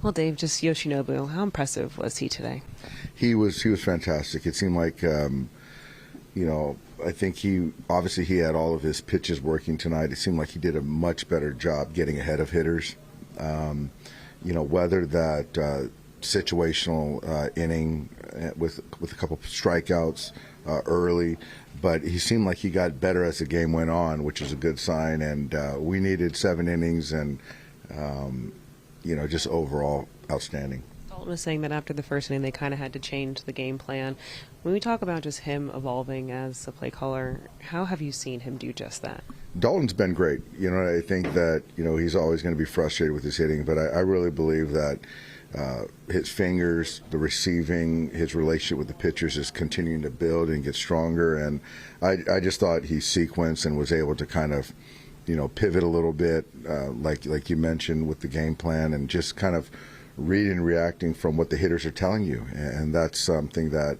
Well, Dave, just Yoshinobu, how impressive was he today? He was fantastic. It seemed like, I think he had all of his pitches working tonight. It seemed like he did a much better job getting ahead of hitters. Whether that situational inning with a couple of strikeouts early, but he seemed like he got better as the game went on, which is a good sign. And we needed 7 innings, and just overall outstanding. Dalton was saying that after the first inning, they kind of had to change the game plan. When we talk about just him evolving as a play caller, how have you seen him do just that? Dalton's been great. I think that, he's always going to be frustrated with his hitting, but I really believe that his fingers, the receiving, his relationship with the pitchers is continuing to build and get stronger. And I just thought he sequenced and was able to kind of, pivot a little bit, like you mentioned, with the game plan, and just kind of reading and reacting from what the hitters are telling you. And that's something that,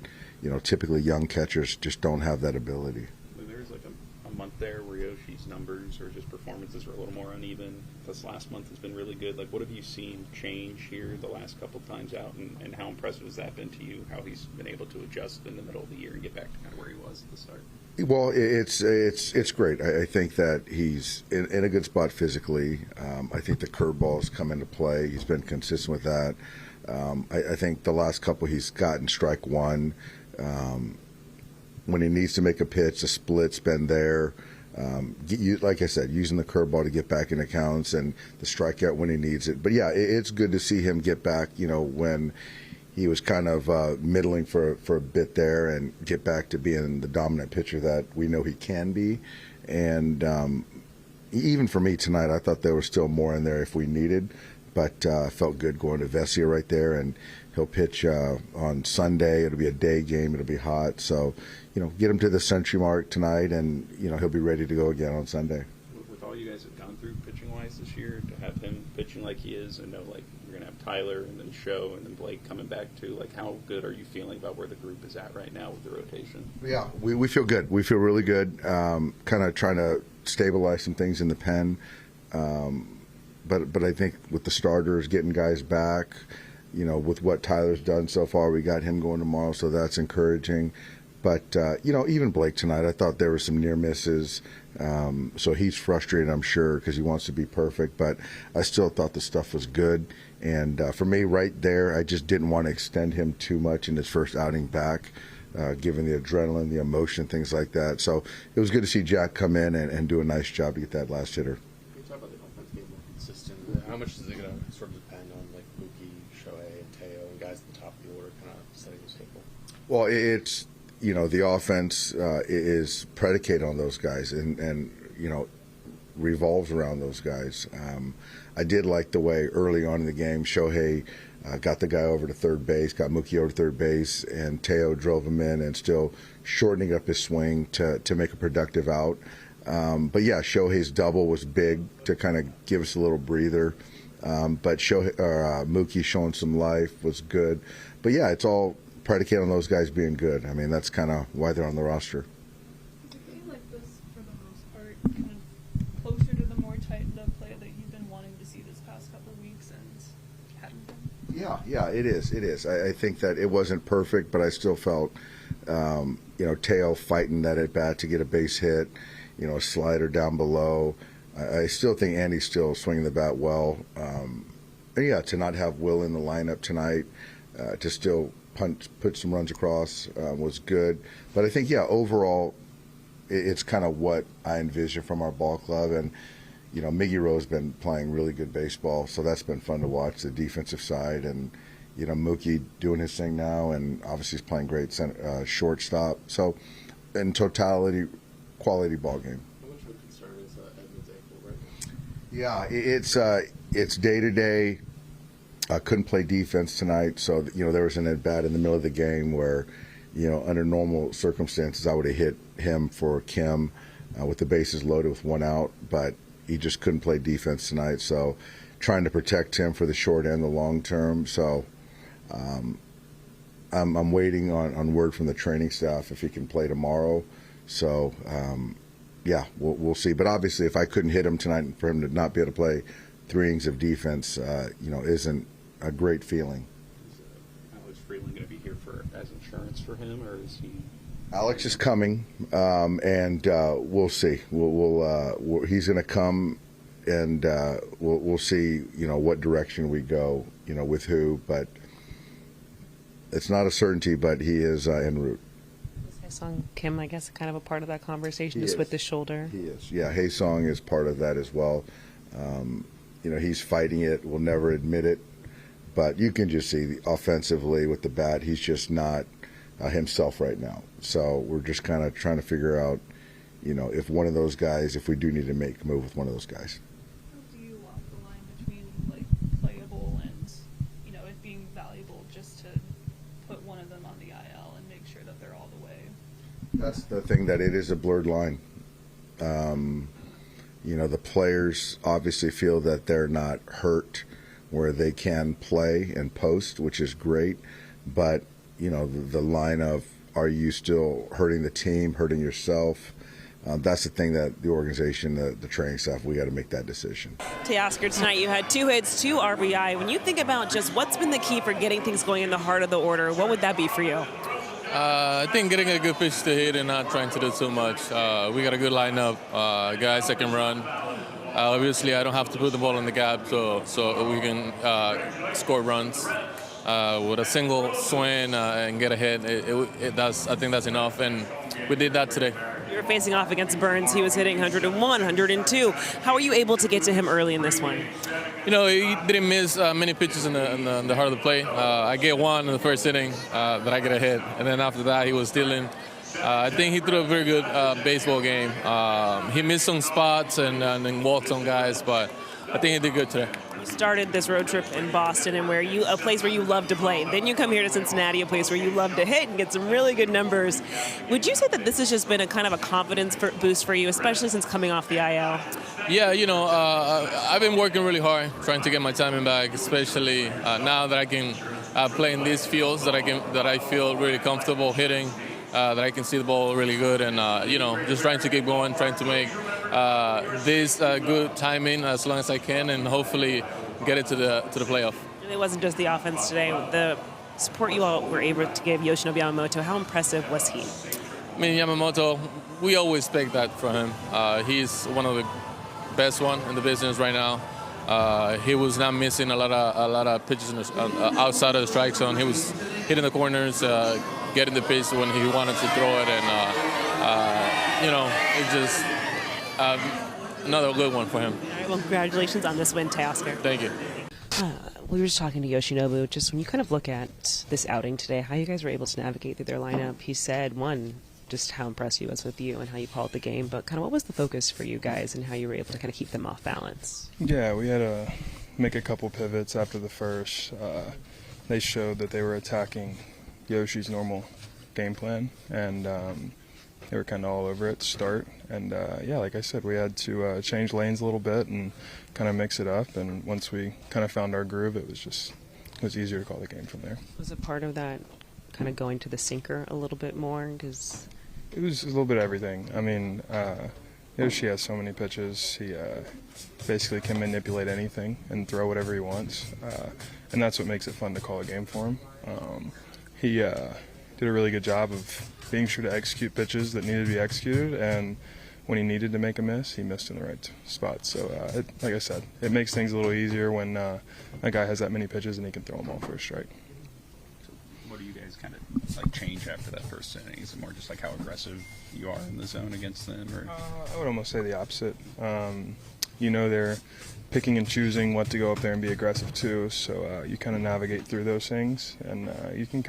typically young catchers just don't have that ability. There's like a month there where Yoshi's numbers or just performances were a little more uneven. This last month has been really good. Like, what have you seen change here the last couple of times out, and how impressive has that been to you, how he's been able to adjust in the middle of the year and get back to kind of where he was at the start? Well, it's great. I think that he's in a good spot physically. I think the curveballs come into play. He's been consistent with that. I think the last couple he's gotten strike one. When he needs to make a pitch, the split's been there. Like I said, using the curveball to get back in accounts, and the strikeout when he needs it. But yeah, it's good to see him get back, when he was kind of middling for a bit there, and get back to being the dominant pitcher that we know he can be. And even for me tonight, I thought there was still more in there if we needed, but felt good going to Vesia right there, and he'll pitch on Sunday. It'll be a day game. It'll be hot. So, get him to the century mark tonight, and, he'll be ready to go again on Sunday. With all you guys have gone through pitching-wise this year, to have him pitching like he is, and know, like, you're going to have Tyler and then Show and then Blake coming back too, like, how good are you feeling about where the group is at right now with the rotation? Yeah, we feel good. We feel really good. Kind of trying to stabilize some things in the pen. But I think with the starters, getting guys back, with what Tyler's done so far, we got him going tomorrow, so that's encouraging. But, even Blake tonight, I thought there were some near misses. So he's frustrated, I'm sure, because he wants to be perfect. But I still thought the stuff was good. And for me, right there, I just didn't want to extend him too much in his first outing back, given the adrenaline, the emotion, things like that. So it was good to see Jack come in and do a nice job to get that last hitter. Can you talk about the offense being more consistent? How much is it going to sort of depend on, like, Mookie, Shohei, and Teo, and guys at the top of the order kind of setting the table? Well, it's, the offense is predicated on those guys and revolves around those guys. I did like the way early on in the game Shohei got the guy over to third base, got Mookie over to third base, and Teo drove him in and still shortening up his swing to make a productive out. But yeah, Shohei's double was big to kind of give us a little breather. But Mookie showing some life was good. But yeah, it's all predicated on those guys being good. I mean, that's kind of why they're on the roster. Is it game like this, for the most part, kind of closer to the more tightened-up play that you've been wanting to see this past couple of weeks and hadn't been? Yeah, it is. I think that it wasn't perfect, but I still felt, Teo fighting that at bat to get a base hit, a slider down below. I still think Andy's still swinging the bat well. And yeah, to not have Will in the lineup tonight, to still put some runs across was good. But I think, overall, it's kind of what I envision from our ball club. And, Miggy Rowe's been playing really good baseball, so that's been fun to watch, the defensive side. And, Mookie doing his thing now, and obviously he's playing great shortstop. So, in totality, quality ball game. How much of a concern is Edmonds' ankle right Yeah, now? it's day-to-day. Couldn't play defense tonight, so there was an at-bat in the middle of the game where, under normal circumstances, I would have hit him for Kim with the bases loaded with one out, but he just couldn't play defense tonight. So, trying to protect him for the short and the long term. So, I'm waiting on word from the training staff if he can play tomorrow. So, yeah, we'll see. But obviously, if I couldn't hit him tonight, for him to not be able to play 3 innings of defense, isn't a great feeling. Alex Freeland going to be here as insurance for him, or is he? Alex is coming, and we'll see. He's going to come, and we'll see. What direction we go. With who, but it's not a certainty. But he is en route. Haesung Kim, I guess, kind of a part of that conversation, He just is. with the shoulder. He is. Yeah, Haesung is part of that as well. He's fighting it. Will never admit it, but you can just see offensively with the bat, he's just not himself right now. So we're just kind of trying to figure out, if one of those guys, if we do need to make a move with one of those guys. How do you walk the line between like playable and it being valuable just to put one of them on the IL and make sure that they're all the way? That's the thing, that it is a blurred line. The players obviously feel that they're not hurt where they can play and post, which is great. But, the line of, are you still hurting the team, hurting yourself? That's the thing that the organization, the training staff, we got to make that decision. Teoscar, tonight you had 2 hits, 2 RBI. When you think about just what's been the key for getting things going in the heart of the order, what would that be for you? I think getting a good pitch to hit and not trying to do too much. We got a good lineup, guys that can run. Obviously, I don't have to put the ball in the gap, so we can score runs. With a single swing and get a hit, I think that's enough, and we did that today. You were facing off against Burns. He was hitting 101, 102. How are you able to get to him early in this one? He didn't miss many pitches in the heart of the plate. I get one in the first inning that I get a hit, and then after that he was stealing. I think he threw a very good baseball game. He missed some spots and walked some guys, but I think he did good today. You started this road trip in Boston, and a place where you love to play. Then you come here to Cincinnati, a place where you love to hit and get some really good numbers. Would you say that this has just been a kind of a confidence boost for you, especially since coming off the IL? Yeah, I've been working really hard trying to get my timing back, especially now that I can play in these fields that I feel really comfortable hitting. That I can see the ball really good, and just trying to keep going, trying to make this good timing as long as I can, and hopefully get it to the playoff. And it wasn't just the offense today. The support you all were able to give Yoshinobu Yamamoto, how impressive was he? I mean, Yamamoto, we always expect that from him. He's one of the best one in the business right now. He was not missing a lot of pitches outside of the strike zone. He was hitting the corners, getting the pitch when he wanted to throw it, and it's just another good one for him. All right, well, congratulations on this win, Teoscar. Thank you. We were just talking to Yoshinobu. Just when you kind of look at this outing today, how you guys were able to navigate through their lineup. He said, just how impressed he was with you and how you called the game, but kind of what was the focus for you guys and how you were able to kind of keep them off balance? Yeah, we had to make a couple pivots after the first. They showed that they were attacking Yoshi's normal game plan, and they were kind of all over it to start. And like I said, we had to change lanes a little bit and kind of mix it up. And once we kind of found our groove, it was easier to call the game from there. Was it part of that kind of going to the sinker a little bit more? Because it was a little bit of everything. I mean, Yoshi has so many pitches. He basically can manipulate anything and throw whatever he wants, and that's what makes it fun to call a game for him. He did a really good job of being sure to execute pitches that needed to be executed, and when he needed to make a miss, he missed in the right spot. So, like I said, it makes things a little easier when a guy has that many pitches and he can throw them all for a strike. What do you guys kind of change after that first inning? Is it more just how aggressive you are in the zone against them? Or? I would almost say the opposite. They're picking and choosing what to go up there and be aggressive to, so you kind of navigate through those things, and you can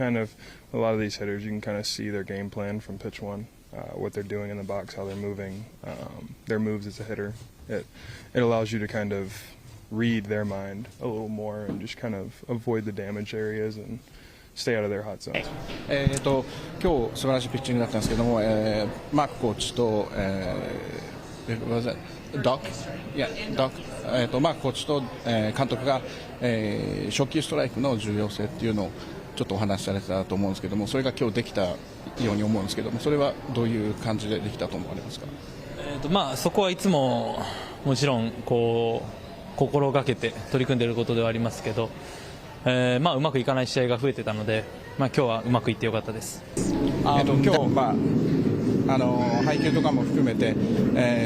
a lot of these hitters, you can kind of see their game plan from pitch one, what they're doing in the box, how they're moving, their moves as a hitter. It allows you to kind of read their mind a little more and just kind of avoid the damage areas and stay out of their hot zones. 今日素晴らしいピッチングだったんですけども、マークコーチと、マークコーチと、監督が、初球ストライクの重要性っていうのをちょっとお話しされてたと思うんですけども、それが今日できたように思うんですけども、それはどういう感じでできたと思われますか？そこはいつももちろん心がけて取り組んでいることではありますけど、まあ、うまくいかない試合が増えてたので、まあ、今日はうまくいってよかったです。今日、配球とかも含めて、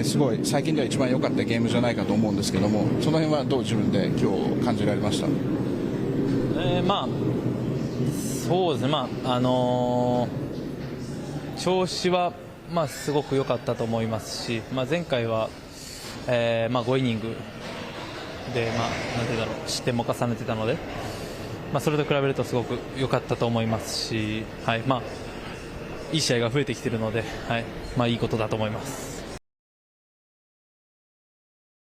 すごい最近では一番良かったゲームじゃないかと思うんですけども、その辺はどう自分で今日感じられました？まあ、そうですね、まあ調子は、まあ、すごく良かったと思いますし、まあ、前回は、まあ、5イニングで、まあ、なんていうんだろう、失点も重ねてたので、まあ、それと比べるとすごく良かったと思いますし、はい、まあ、いい試合が増えてきているので、はい、まあ、いいことだと思います。